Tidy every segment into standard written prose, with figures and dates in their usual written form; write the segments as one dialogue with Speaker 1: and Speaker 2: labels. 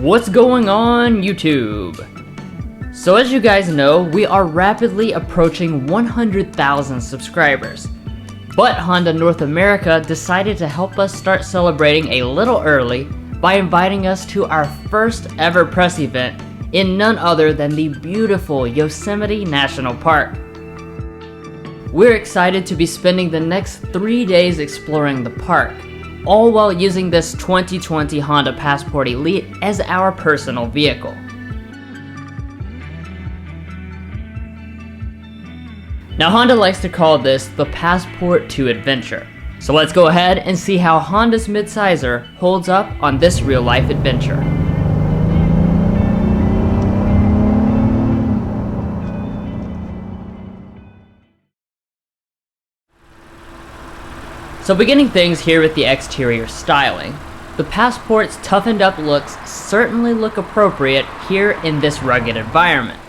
Speaker 1: What's going on, YouTube? So as you guys know, we are rapidly approaching 100,000 subscribers. But Honda North America decided to help us start celebrating a little early by inviting us to our first ever press event in none other than the beautiful Yosemite National Park. We're excited to be spending the next 3 days exploring the park, all while using this 2020 Honda Passport Elite as our personal vehicle. Now Honda likes to call this the Passport to Adventure. So let's go ahead and see how Honda's midsizer holds up on this real-life adventure. So beginning things here with the exterior styling, the Passport's toughened up looks certainly look appropriate here in this rugged environment.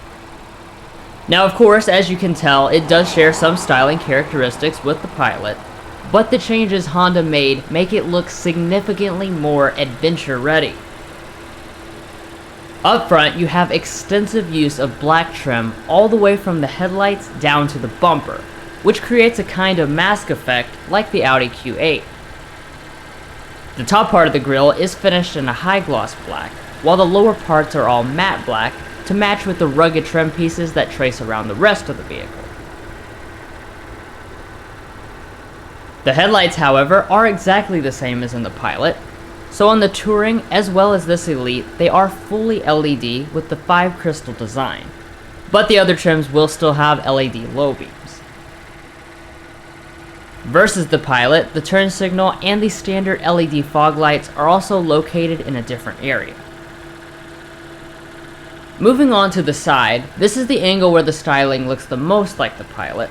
Speaker 1: Now of course, as you can tell, it does share some styling characteristics with the Pilot, but the changes Honda made make it look significantly more adventure ready. Up front, you have extensive use of black trim all the way from the headlights down to the bumper, which creates a kind of mask effect like the Audi Q8. The top part of the grille is finished in a high gloss black, while the lower parts are all matte black to match with the rugged trim pieces that trace around the rest of the vehicle. The headlights, however, are exactly the same as in the Pilot, so on the Touring as well as this Elite, they are fully LED with the 5 crystal design, but the other trims will still have LED low beams. Versus the Pilot, the turn signal and the standard LED fog lights are also located in a different area. Moving on to the side, this is the angle where the styling looks the most like the Pilot,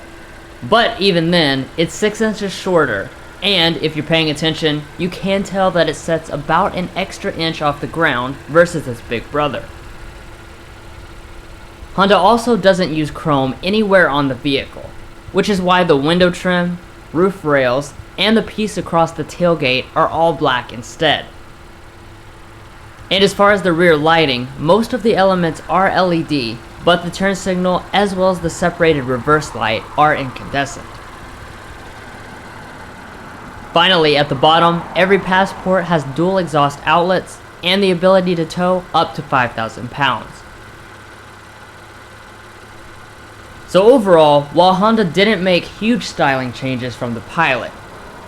Speaker 1: but even then, it's 6 inches shorter, and if you're paying attention, you can tell that it sets about an extra inch off the ground versus its big brother. Honda also doesn't use chrome anywhere on the vehicle, which is why the window trim, roof rails, and the piece across the tailgate are all black instead. And as far as the rear lighting, most of the elements are LED, but the turn signal as well as the separated reverse light are incandescent. Finally, at the bottom, every Passport has dual exhaust outlets and the ability to tow up to 5,000 pounds. So overall, while Honda didn't make huge styling changes from the Pilot,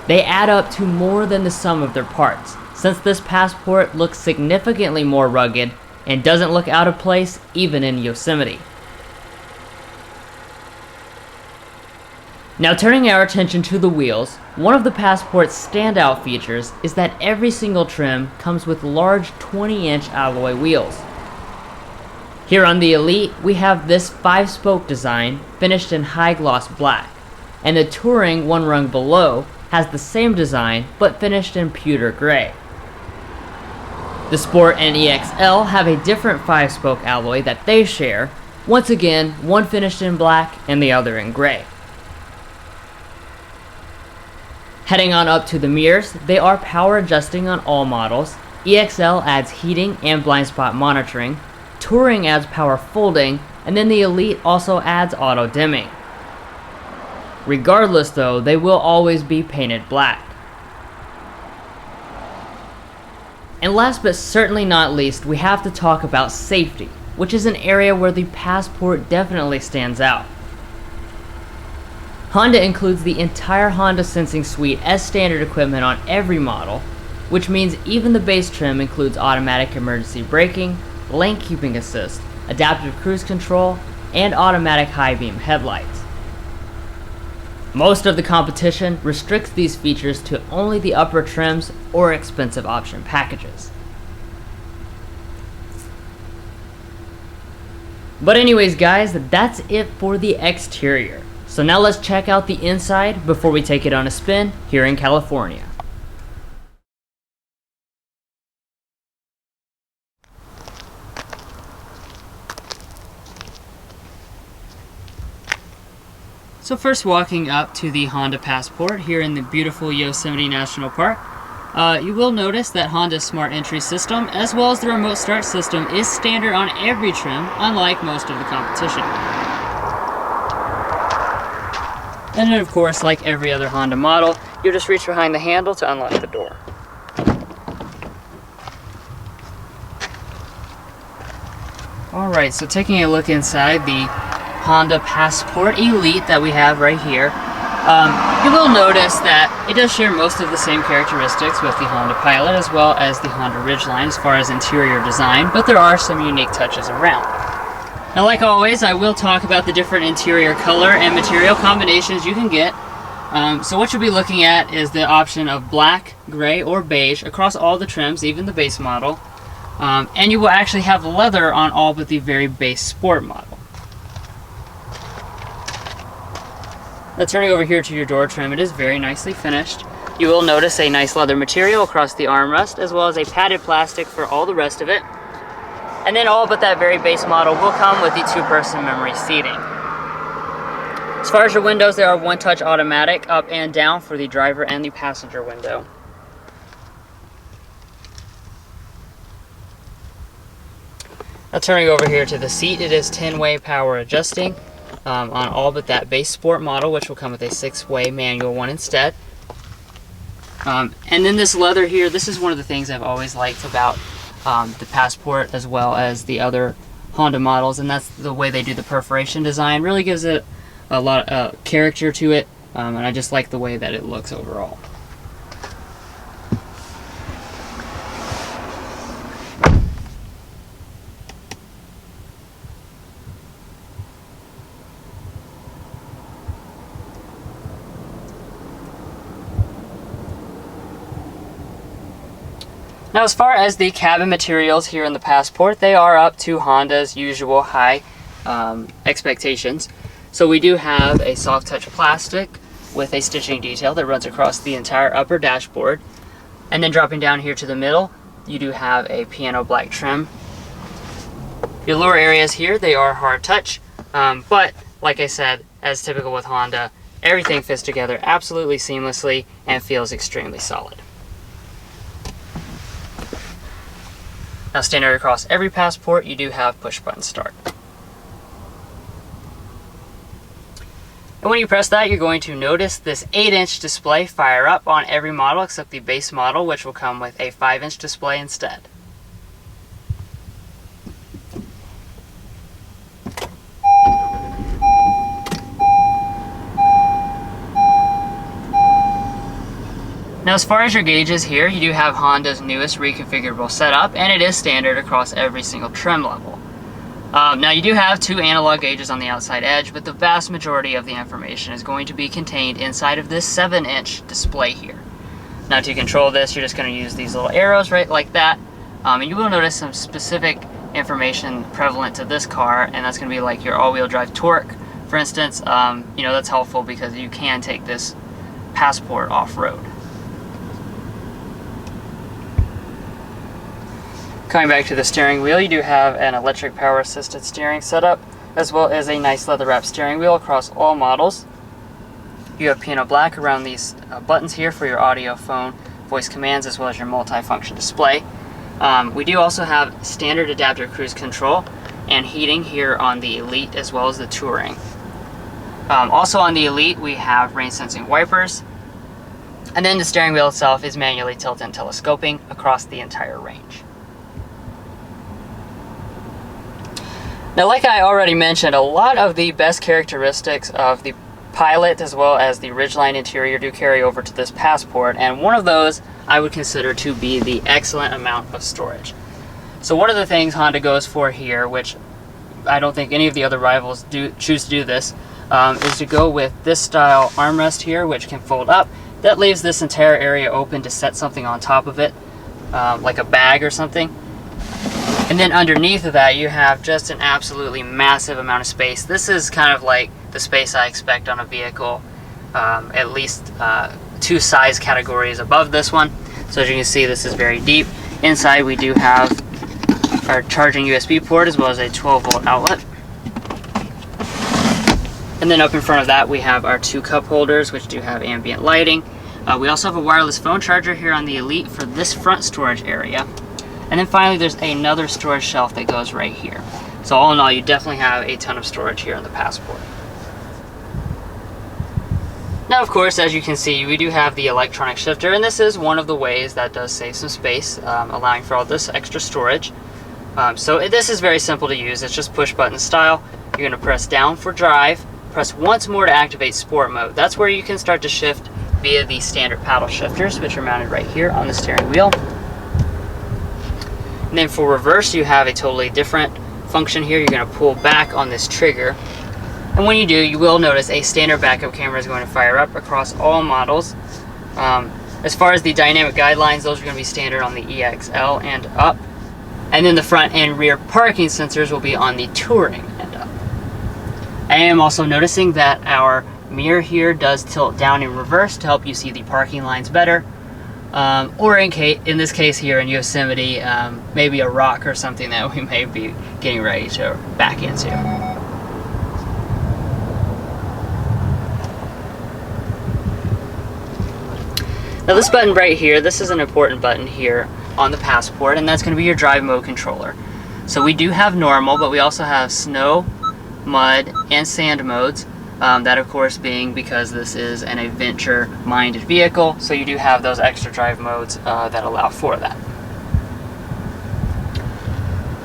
Speaker 1: they add up to more than the sum of their parts, since this Passport looks significantly more rugged and doesn't look out of place even in Yosemite. Now turning our attention to the wheels, one of the Passport's standout features is that every single trim comes with large 20-inch alloy wheels. Here on the Elite, we have this 5-spoke design finished in high gloss black, and the Touring one rung below has the same design but finished in pewter gray. The Sport and EXL have a different 5-spoke alloy that they share, once again one finished in black and the other in gray. Heading on up to the mirrors, they are power adjusting on all models. EXL adds heating and blind spot monitoring, Touring adds power folding, and then the Elite also adds auto dimming. Regardless though, they will always be painted black. And last but certainly not least, we have to talk about safety, which is an area where the Passport definitely stands out. Honda includes the entire Honda Sensing Suite as standard equipment on every model, which means even the base trim includes automatic emergency braking, lane keeping assist, adaptive cruise control, and automatic high beam headlights. Most of the competition restricts these features to only the upper trims or expensive option packages. But anyways guys, that's it for the exterior. So now let's check out the inside before we take it on a spin here in California. So first walking up to the Honda Passport here in the beautiful Yosemite National Park, You will notice that Honda's smart entry system, as well as the remote start system, is standard on every trim, unlike most of the competition. And then of course, like every other Honda model, you just reach behind the handle to unlock the door. Alright, so taking a look inside the Honda Passport Elite that we have right here, you will notice that it does share most of the same characteristics with the Honda Pilot as well as the Honda Ridgeline as far as interior design, but there are some unique touches around. Now, like always, I will talk about the different interior color and material combinations you can get. So what you'll be looking at is the option of black, gray, or beige across all the trims, even the base model. And you will actually have leather on all but the very base Sport model. Now, turning over here to your door trim, it is very nicely finished. You will notice a nice leather material across the armrest, as well as a padded plastic for all the rest of it. And then all but that very base model will come with the 2-person memory seating. As far as your windows, they are one-touch automatic up and down for the driver and the passenger window. Now, turning over here to the seat, it is 10-way power adjusting on all but that base Sport model, which will come with a 6-way manual one instead. And then this leather here, this is one of the things I've always liked about the Passport as well as the other Honda models, and that's the way they do the perforation design. Really gives it a lot of character to it, and I just like the way that it looks overall. Now, as far as the cabin materials here in the Passport, they are up to Honda's usual high expectations. So we do have a soft touch plastic with a stitching detail that runs across the entire upper dashboard. And then dropping down here to the middle, you do have a piano black trim. Your lower areas here, they are hard touch, but like I said, as typical with Honda, everything fits together absolutely seamlessly and feels extremely solid. Now, standard across every Passport, you do have push button start. And when you press that, you're going to notice this 8-inch display fire up on every model except the base model, which will come with a 5-inch display instead. Now, as far as your gauges here, you do have Honda's newest reconfigurable setup, and it is standard across every single trim level. Now, you do have 2 analog gauges on the outside edge, but the vast majority of the information is going to be contained inside of this 7-inch display here. Now, to control this, you're just going to use these little arrows right like that, and you will notice some specific information prevalent to this car, and that's going to be like your all-wheel drive torque, for instance. You know, that's helpful because you can take this Passport off-road. Coming back to the steering wheel, you do have an electric power assisted steering setup, as well as a nice leather wrapped steering wheel across all models. You have piano black around these buttons here for your audio, phone, voice commands, as well as your multi-function display. We do also have standard adaptive cruise control and heating here on the Elite as well as the Touring. Also on the Elite, we have rain sensing wipers, and then the steering wheel itself is manually tilt and telescoping across the entire range. Now, like I already mentioned, a lot of the best characteristics of the Pilot as well as the Ridgeline interior do carry over to this Passport, and one of those I would consider to be the excellent amount of storage. So one of the things Honda goes for here, which I don't think any of the other rivals choose to do this, is to go with this style armrest here, which can fold up. That leaves this entire area open to set something on top of it, like a bag or something. And then underneath of that, you have just an absolutely massive amount of space. This is kind of like the space I expect on a vehicle, at least 2 size categories above this one. So as you can see, this is very deep. Inside, we do have our charging USB port as well as a 12-volt outlet. And then up in front of that, we have our 2 cup holders, which do have ambient lighting. We also have a wireless phone charger here on the Elite for this front storage area. And then finally, there's another storage shelf that goes right here. So all in all, you definitely have a ton of storage here in the Passport. Now, of course, as you can see, we do have the electronic shifter, and this is one of the ways that does save some space, allowing for all this extra storage. So this is very simple to use. It's just push button style. You're going to press down for drive, press once more to activate sport mode. That's where you can start to shift via the standard paddle shifters, which are mounted right here on the steering wheel. And then for reverse, you have a totally different function here. You're going to pull back on this trigger. And when you do, you will notice a standard backup camera is going to fire up across all models. As far as the dynamic guidelines, those are going to be standard on the EXL and up. And then the front and rear parking sensors will be on the Touring and up. I am also noticing that our mirror here does tilt down in reverse to help you see the parking lines better. Or in this case here in Yosemite, maybe a rock or something that we may be getting ready to back into. Now this button right here, this is an important button here on the Passport, and that's going to be your drive mode controller. So we do have normal, but we also have snow, mud, and sand modes. That of course being because this is an adventure-minded vehicle, so you do have those extra drive modes that allow for that.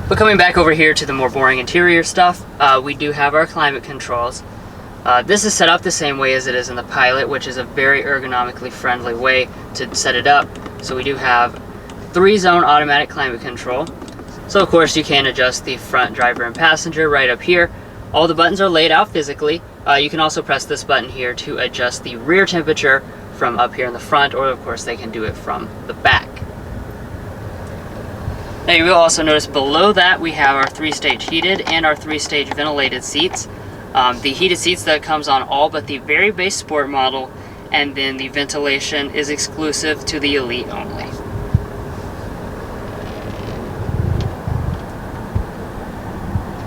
Speaker 1: But coming back over here to the more boring interior stuff, we do have our climate controls. This is set up the same way as it is in the Pilot, which is a very ergonomically friendly way to set it up. So we do have 3-zone automatic climate control. So of course you can adjust the front driver and passenger right up here. All the buttons are laid out physically. You can also press this button here to adjust the rear temperature from up here in the front, or of course they can do it from the back. Now you will also notice below that we have our 3-stage heated and our 3-stage ventilated seats. The heated seats that comes on all but the very base Sport model, and then the ventilation is exclusive to the Elite only.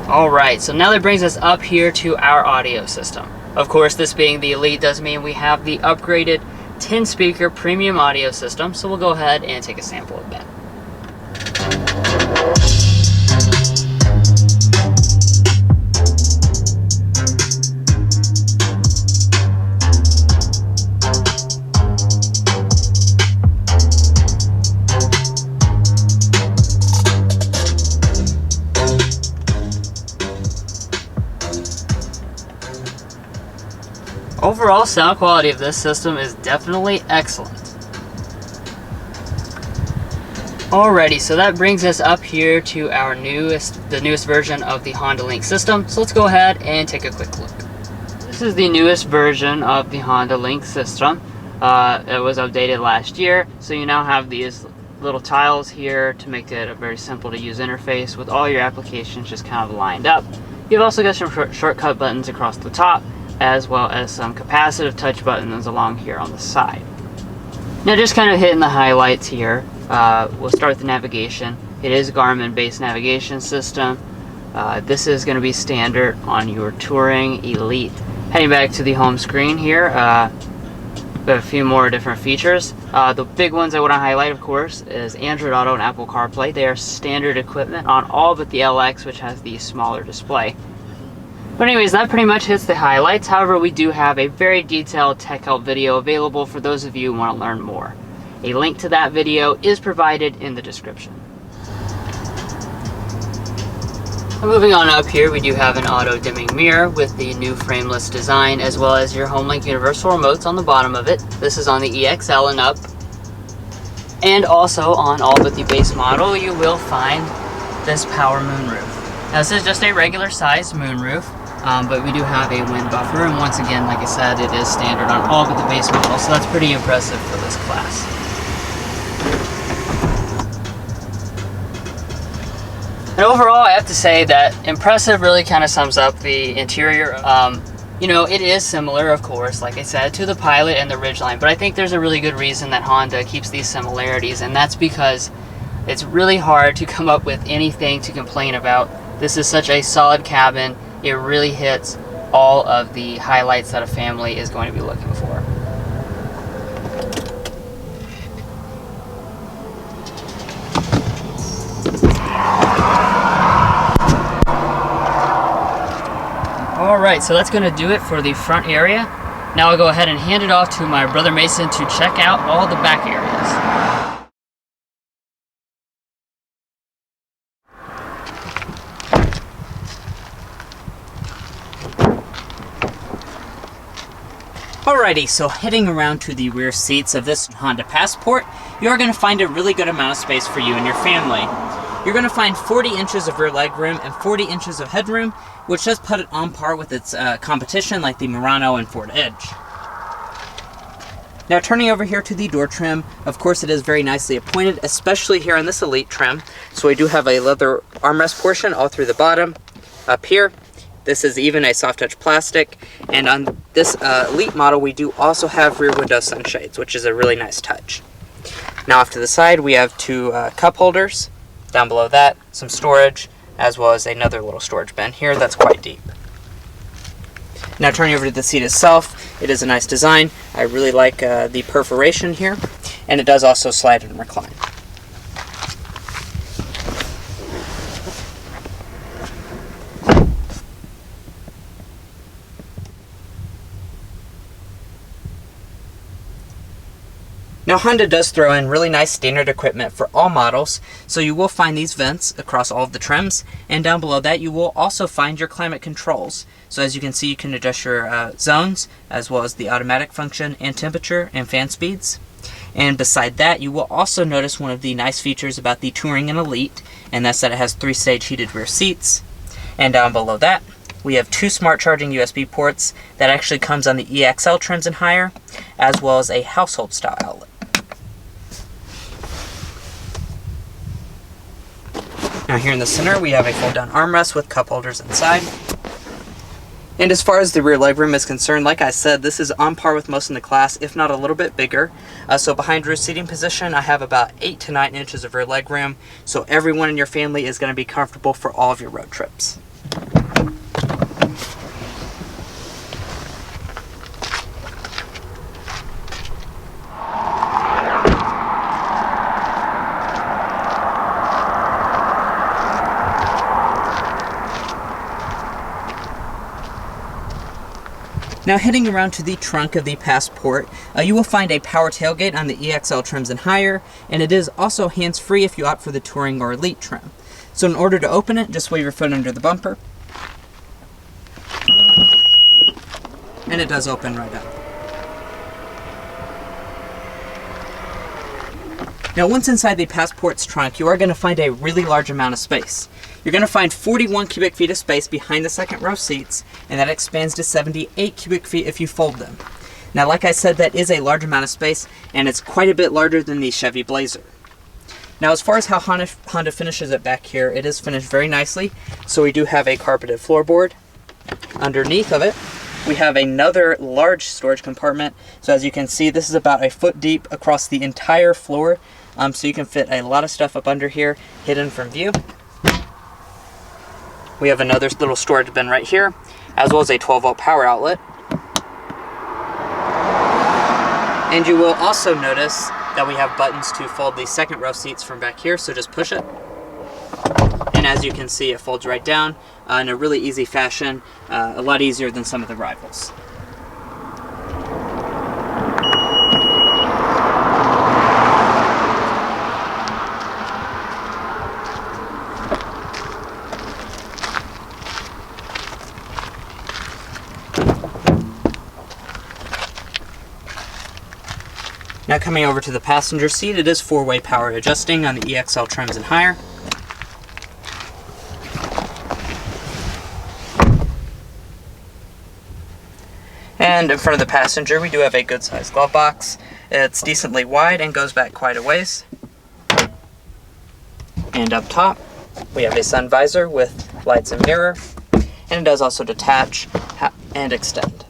Speaker 1: Alright, so now that brings us up here to our audio system. Of course, this being the Elite does mean we have the upgraded 10-speaker premium audio system, so we'll go ahead and take a sample of that. Overall sound quality of this system is definitely excellent. Alrighty, so that brings us up here to our the newest version of the HondaLInk system. So let's go ahead and take a quick look. This is the newest version of the HondaLInk system. It was updated last year, so you now have these little tiles here to make it a very simple to use interface with all your applications just kind of lined up. You've also got some shortcut buttons across the top, as well as some capacitive touch buttons along here on the side. Now just kind of hitting the highlights here, we'll start with the navigation. It is a Garmin based navigation system. This is going to be standard on your Touring Elite. Heading back to the home screen here, we have a few more different features. The big ones I want to highlight, of course, is Android Auto and Apple CarPlay. They are standard equipment on all but the LX, which has the smaller display. But anyways, that pretty much hits the highlights. However, we do have a very detailed tech help video available for those of you who want to learn more. A link to that video is provided in the description. Moving on up here, we do have an auto dimming mirror with the new frameless design, as well as your HondaLInk universal remotes on the bottom of it. This is on the EXL and up. And also on all but the base model, you will find this power moonroof. Now this is just a regular sized moonroof, but we do have a wind buffer, and once again, like I said, it is standard on all but the base model, so that's pretty impressive for this class. And overall, I have to say that impressive really kind of sums up the interior. You know, it is similar, of course, like I said, to the Pilot and the Ridgeline, but I think there's a really good reason that Honda keeps these similarities, and that's because it's really hard to come up with anything to complain about. This is such a solid cabin. It really hits all of the highlights that a family is going to be looking for. Alright, so that's going to do it for the front area. Now I'll go ahead and hand it off to my brother Mason to check out all the back areas. Alrighty, so heading around to the rear seats of this Honda Passport, you are going to find a really good amount of space for you and your family. You're going to find 40 inches of rear legroom and 40 inches of headroom, which does put it on par with its competition like the Murano and Ford Edge. Now turning over here to the door trim, of course it is very nicely appointed, especially here on this Elite trim. So we do have a leather armrest portion all through the bottom, up here. This is even a soft touch plastic, and on this Elite model we do also have rear window sunshades, which is a really nice touch. Now off to the side we have two cup holders. Down below that, some storage, as well as another little storage bin here that's quite deep. Now turning over to the seat itself, it is a nice design. I really like the perforation here, and it does also slide and recline. Now Honda does throw in really nice standard equipment for all models, so you will find these vents across all of the trims, and down below that you will also find your climate controls. So as you can see, you can adjust your zones, as well as the automatic function and temperature and fan speeds. And beside that, you will also notice one of the nice features about the Touring and Elite, and that's that it has 3-stage heated rear seats. And down below that, we have two smart charging USB ports that actually comes on the EXL trims and higher, as well as a household style outlet. Now here in the center we have a fold down armrest with cup holders inside. And as far as the rear legroom is concerned, like I said, this is on par with most in the class, if not a little bit bigger. So behind rear seating position I have about 8 to 9 inches of rear legroom, so everyone in your family is going to be comfortable for all of your road trips. Now heading around to the trunk of the Passport, you will find a power tailgate on the EXL trims and higher, and it is also hands-free if you opt for the Touring or Elite trim. So in order to open it, just wave your foot under the bumper, and it does open right up. Now once inside the Passport's trunk, you are going to find a really large amount of space. You're going to find 41 cubic feet of space behind the second row seats, and that expands to 78 cubic feet if you fold them. Now like I said, that is a large amount of space, and it's quite a bit larger than the Chevy Blazer. Now as far as how Honda finishes it back here, it is finished very nicely. So we do have a carpeted floorboard. Underneath of it, we have another large storage compartment. So as you can see, this is about a foot deep across the entire floor. So you can fit a lot of stuff up under here, hidden from view. We have another little storage bin right here, as well as a 12-volt power outlet. And you will also notice that we have buttons to fold the second row seats from back here, so just push it. And as you can see, it folds right down in a really easy fashion, a lot easier than some of the rivals. Now coming over to the passenger seat, it is 4-way power adjusting on the EXL trims and higher. And in front of the passenger, we do have a good sized glove box. It's decently wide and goes back quite a ways. And up top, we have a sun visor with lights and mirror, and it does also detach and extend.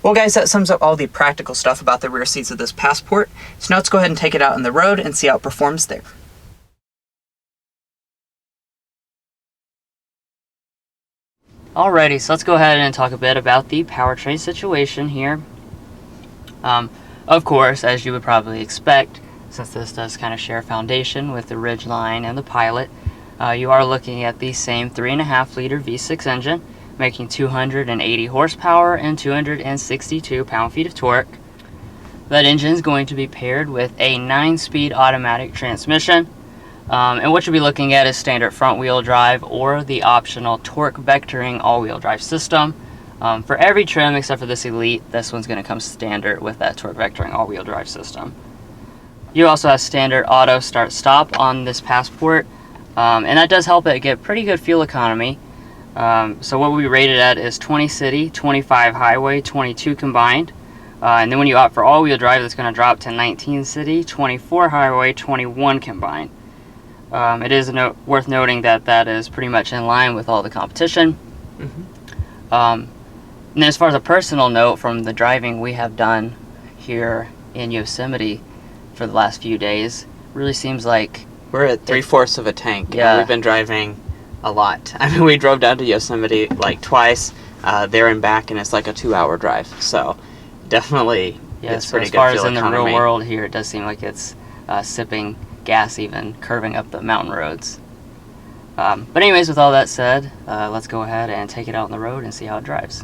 Speaker 1: Well guys, that sums up all the practical stuff about the rear seats of this Passport. So now let's go ahead and take it out on the road and see how it performs there. Alrighty, so let's go ahead and talk a bit about the powertrain situation here. Of course, as you would probably expect, since this does kind of share a foundation with the Ridgeline and the Pilot, you are looking at the same 3.5 liter V6 engine, making 280 horsepower and 262 pound-feet of torque. That engine is going to be paired with a 9-speed automatic transmission. And what you'll be looking at is standard front-wheel drive or the optional torque vectoring all-wheel drive system. For every trim except for this Elite, this one's going to come standard with that torque vectoring all-wheel drive system. You also have standard auto start-stop on this Passport, and that does help it get pretty good fuel economy. So what we rated at is 20 city, 25 highway, 22 combined. And then when you opt for all-wheel drive, that's going to drop to 19 city, 24 highway, 21 combined. It is worth noting that that is pretty much in line with all the competition. And as far as a personal note from the driving we have done here in Yosemite for the last few days, really seems like
Speaker 2: we're at 3/4 of a tank.
Speaker 1: Yeah.
Speaker 2: We've been driving a lot. I mean, we drove down to Yosemite like twice, there and back, and it's like a 2-hour drive. So definitely, it's pretty good fuel economy. As far as in the real world here, it does seem like it's sipping gas, even curving up the mountain roads. But anyways, with all that said, let's go ahead and take it out on the road and see how it drives.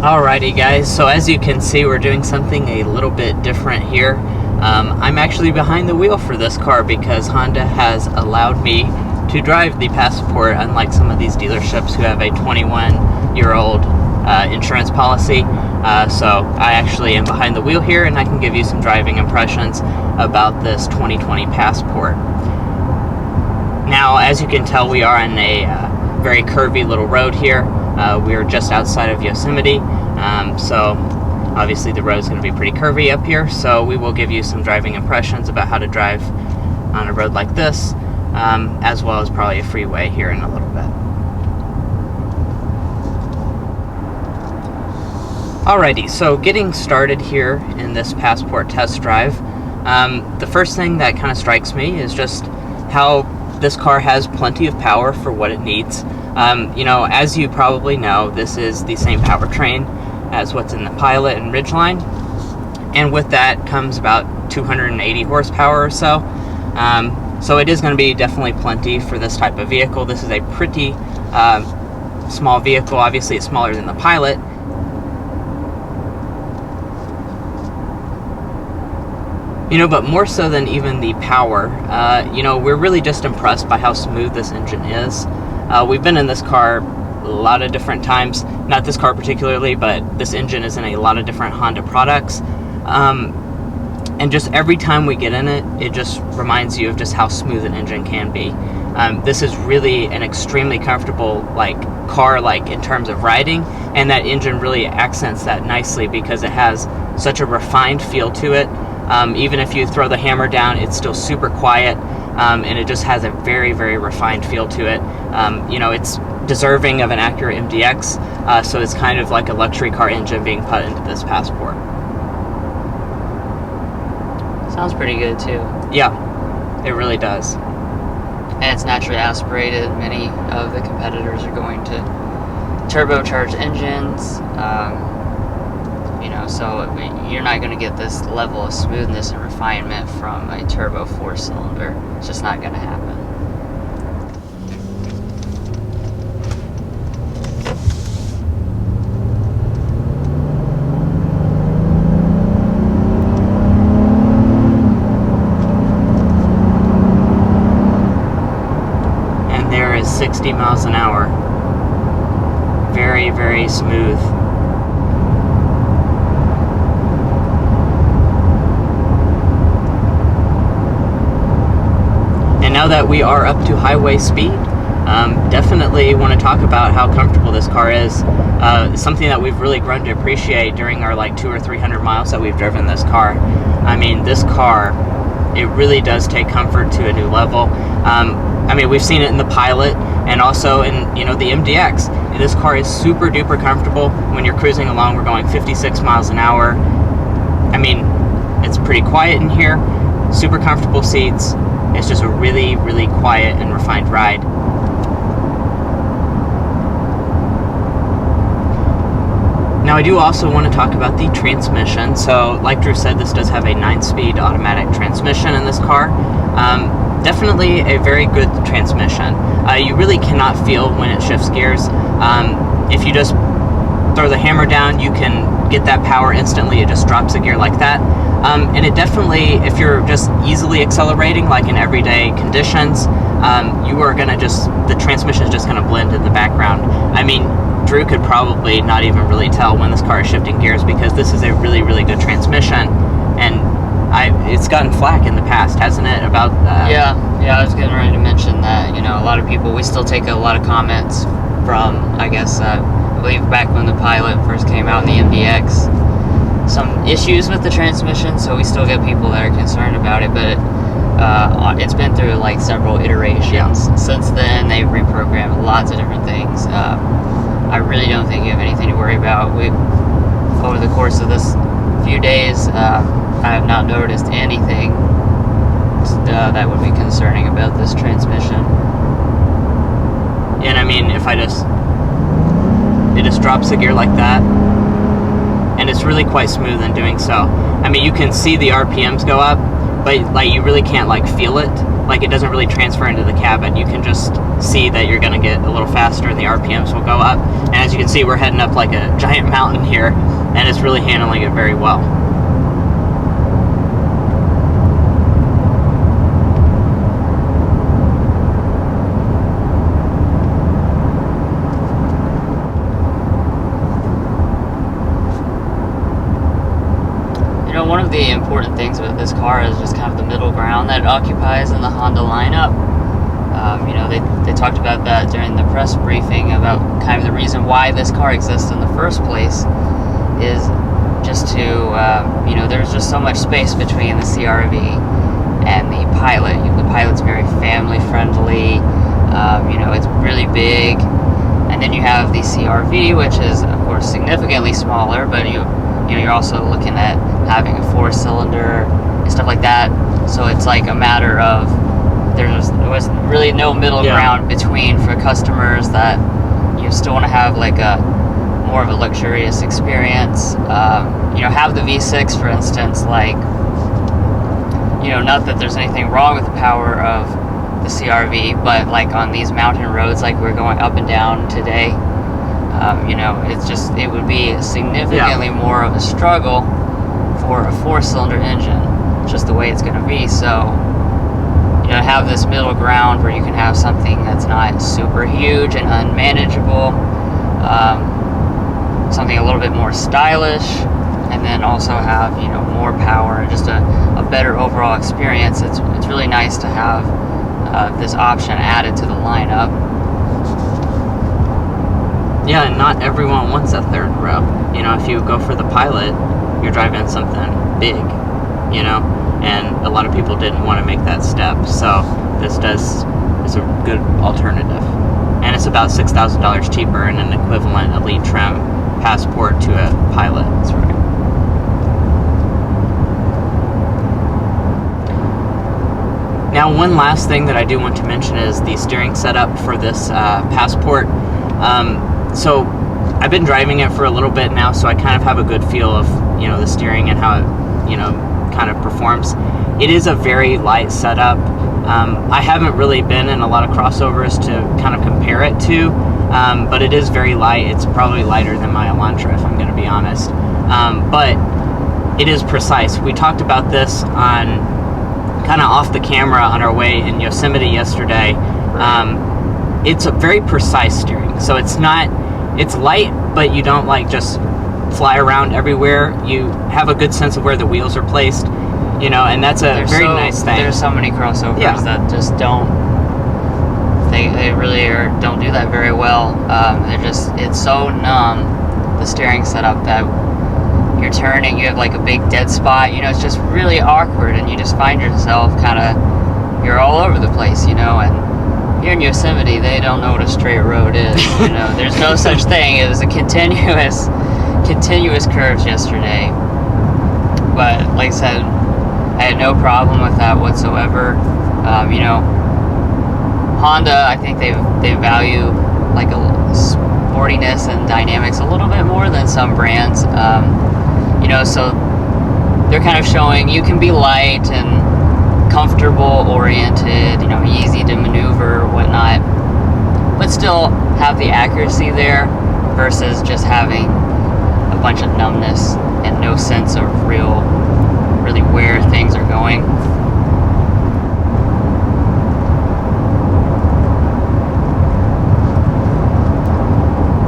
Speaker 2: Alrighty guys, so as you can see, we're doing something a little bit different here. I'm actually behind the wheel for this car because Honda has allowed me to drive the Passport, unlike some of these dealerships who have a 21-year-old insurance policy. So I actually am behind the wheel here, and I can give you some driving impressions about this 2020 Passport. Now, as you can tell, we are on a very curvy little road here. We're just outside of Yosemite, so obviously the road is going to be pretty curvy up here, so we will give you some driving impressions about how to drive on a road like this, as well as probably a freeway here in a little bit. Alrighty, so getting started here in this Passport test drive, the first thing that kind of strikes me is just how this car has plenty of power for what it needs. You know, as you probably know, this is the same powertrain as what's in the Pilot and Ridgeline, and with that comes about 280 horsepower or so. So it is going to be definitely plenty for this type of vehicle. This is a pretty small vehicle. Obviously it's smaller than the Pilot. You know, but more so than even the power, you know, we're really just impressed by how smooth this engine is. We've been in this car a lot of different times, not this car particularly, but this engine is in a lot of different Honda products. And just every time we get in it, it just reminds you of just how smooth an engine can be. This is really an extremely comfortable car in terms of riding, and that engine really accents that nicely because it has such a refined feel to it. Even if you throw the hammer down, it's still super quiet, and it just has a very, very refined feel to it. You know, it's deserving of an Acura MDX, so it's kind of like a luxury car engine being put into this Passport. Sounds pretty good too. Yeah, it really does. And it's naturally aspirated. Many of the competitors are going to turbocharged engines. You know, so you're not going to get this level of smoothness and refinement from a turbo 4-cylinder. It's just not going to happen. And there is 60 miles an hour. Very, very smooth. Now that we are up to highway speed, definitely want to talk about how comfortable this car is. Something that we've really grown to appreciate during our 200 or 300 miles that we've driven this car. I mean, this car, it really does take comfort to a new level. I mean, we've seen it in the Pilot and also in, you know, the MDX. This car is super duper comfortable. When you're cruising along, we're going 56 miles an hour. I mean, it's pretty quiet in here, super comfortable seats. It's just a really, really quiet and refined ride. Now I do also want to talk about the transmission. So like Drew said, this does have a 9-speed automatic transmission in this car. definitely a very good transmission. You really cannot feel when it shifts gears. If you just throw the hammer down, you can get that power instantly. It just drops a gear like that. And it definitely, if you're just easily accelerating, like in everyday conditions, you are gonna the transmission is just gonna blend in the background. I mean, Drew could probably not even really tell when this car is shifting gears, because this is a really, really good transmission, and it's gotten flack in the past, hasn't it? About
Speaker 1: yeah, I was getting ready to mention that. You know, a lot of people, we still take a lot of comments from, I guess, I believe back when the Pilot first came out in the MDX, some issues with the transmission, so we still get people that are concerned about it, but it's been through like several iterations. Since then. They've reprogrammed lots of different things. I really don't think you have anything to worry about. Over the course of this few days, I have not noticed anything that would be concerning about this transmission.
Speaker 2: And I mean, if it just drops a gear like that, and it's really quite smooth in doing so. I mean, you can see the RPMs go up, but like you really can't like feel it. Like it doesn't really transfer into the cabin. You can just see that you're gonna get a little faster and the RPMs will go up. And as you can see, we're heading up like a giant mountain here, and it's really handling it very well.
Speaker 1: One of the important things with this car is just kind of the middle ground that it occupies in the Honda lineup. You know, they talked about that during the press briefing, about kind of the reason why this car exists in the first place is just to, you know, there's just so much space between the CR-V and the Pilot. The Pilot's very family friendly, you know, it's really big, and then you have the CR-V, which is of course significantly smaller, but you know, you're also looking at having a 4-cylinder and stuff like that. So it's like a matter of there was really no middle ground between, for customers that you still want to have like a more of a luxurious experience. You know, have the V6, for instance. Like, you know, not that there's anything wrong with the power of the CR-V, but like on these mountain roads, like we're going up and down today, you know, it would be significantly more of a struggle for a 4-cylinder engine, just the way it's going to be. So, you know, have this middle ground where you can have something that's not super huge and unmanageable, something a little bit more stylish, and then also have, you know, more power and just a better overall experience. It's really nice to have this option added to the lineup.
Speaker 2: Yeah, and not everyone wants a third row. You know, if you go for the Pilot, you're driving something big, you know, and a lot of people didn't want to make that step. So this is a good alternative. And it's about $6,000 cheaper in an equivalent Elite trim Passport to a Pilot. That's right. Now, one last thing that I do want to mention is the steering setup for this Passport. So I've been driving it for a little bit now, so I kind of have a good feel of, you know, the steering and how it, you know, kind of performs. It is a very light setup. I haven't really been in a lot of crossovers to kind of compare it to, but it is very light. It's probably lighter than my Elantra, if I'm going to be honest. But it is precise. We talked about this on kind of off the camera on our way in Yosemite yesterday. It's a very precise steering, so it's light, but you don't like just fly around everywhere. You have a good sense of where the wheels are placed, you know, and that's a very nice thing.
Speaker 1: There's so many crossovers that just don't, they really don't do that very well. It's so numb, the steering setup, that you're turning, you have like a big dead spot, you know, it's just really awkward, and you just find yourself you're all over the place, you know. And here in Yosemite, they don't know what a straight road is, you know. There's no such thing. It was a continuous curves yesterday. But like I said, I had no problem with that whatsoever. You know, Honda, I think they value like a sportiness and dynamics a little bit more than some brands. You know, so they're kind of showing you can be light and comfortable oriented, you know, easy to maneuver or whatnot, but still have the accuracy there versus just having a bunch of numbness and no sense of really where things are going.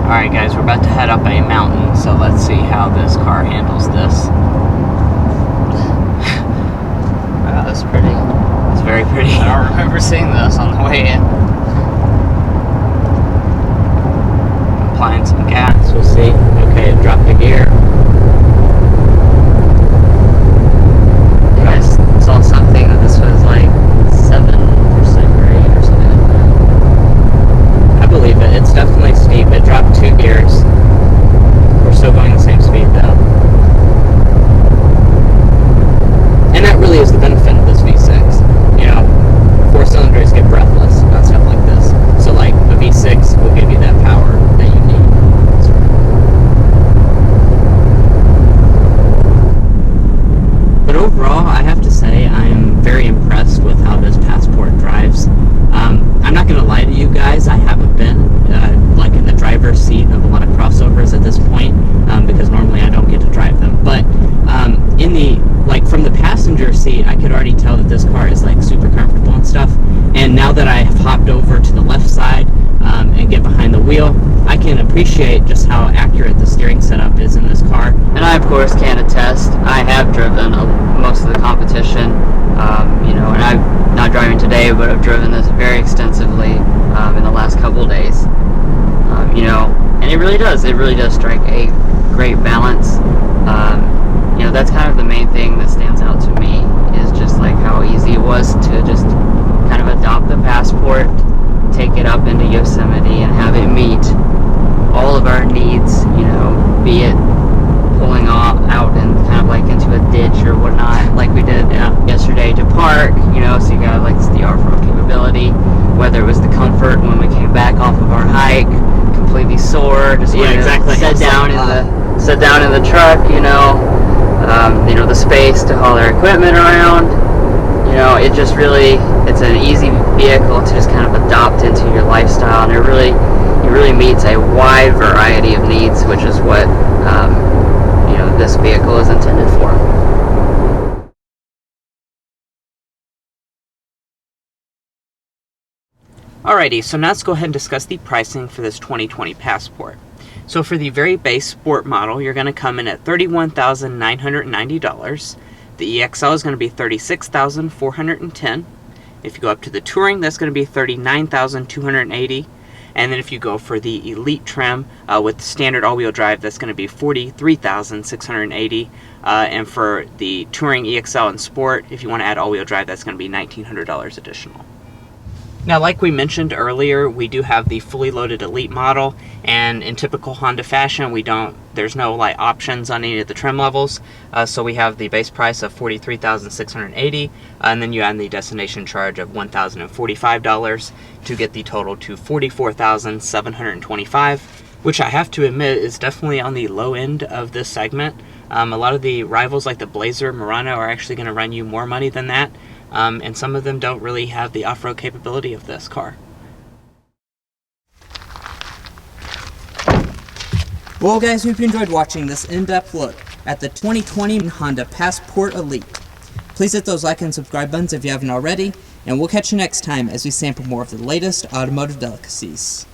Speaker 1: Alright guys, we're about to head up a mountain, so let's see how this car handles this. Wow, that's pretty. It's very pretty. I don't remember seeing this on the way in. Applying some gas, we'll see. Okay, it dropped the gear. You guys saw something that this was like 7% grade or something like that. I believe it. It's definitely steep. It dropped 2 gears. We're still going the same speed though. And that really is the benefit of this V6. You know, 4 cylinders get breathless on stuff like this. So like a V6 will give you that power that you need. But overall, I have to say I'm very impressed with how this Passport drives. I'm not going to lie to you guys, I haven't been like in the driver's seat of a lot of crossovers at this point, because normally I don't get to drive them. But in the from the passenger seat, I could already tell that this car is like super comfortable and stuff. And now that I have hopped over to the left side and get behind the wheel, I can appreciate just how accurate the steering setup is in this car. And I, of course, can attest. I have driven most of the competition, you know, and I'm not driving today, but I've driven this very extensively in the last couple days. You know, and it really does strike a great balance. You know, that's kind of the main thing that stands out to me, is just like how easy it was to just kind of adopt the Passport, take it up into Yosemite, and have it meet all of our needs, you know, be it pulling out and kind of like into a ditch or whatnot, like we did yesterday to park, you know, so you got like the off-road capability, whether it was the comfort when we came back off of our hike, completely sore, just exactly. Sit down in the truck, you know, the space to haul our equipment around. You know, it just really, it's an easy vehicle to just kind of adopt into your lifestyle, and it really meets a wide variety of needs, which is what you know, this vehicle is intended for.
Speaker 2: Alrighty, so now let's go ahead and discuss the pricing for this 2020 Passport. So for the very base sport model, you're going to come in at $31,990. The EXL is going to be $36,410. If you go up to the Touring, that's going to be $39,280. And then if you go for the Elite trim with standard all-wheel drive, that's going to be $43,680. And for the Touring, EXL, and Sport, if you want to add all-wheel drive, that's going to be $1,900 additional. Now, like we mentioned earlier, we do have the fully loaded Elite model, and in typical Honda fashion, there's no like options on any of the trim levels. So we have the base price of $43,680, and then you add the destination charge of $1,045 to get the total to $44,725, which I have to admit is definitely on the low end of this segment. A lot of the rivals like the Blazer, Murano are actually going to run you more money than that. And some of them don't really have the off-road capability of this car.
Speaker 3: Well guys, hope you enjoyed watching this in-depth look at the 2020 Honda Passport Elite. Please hit those like and subscribe buttons if you haven't already, and we'll catch you next time as we sample more of the latest automotive delicacies.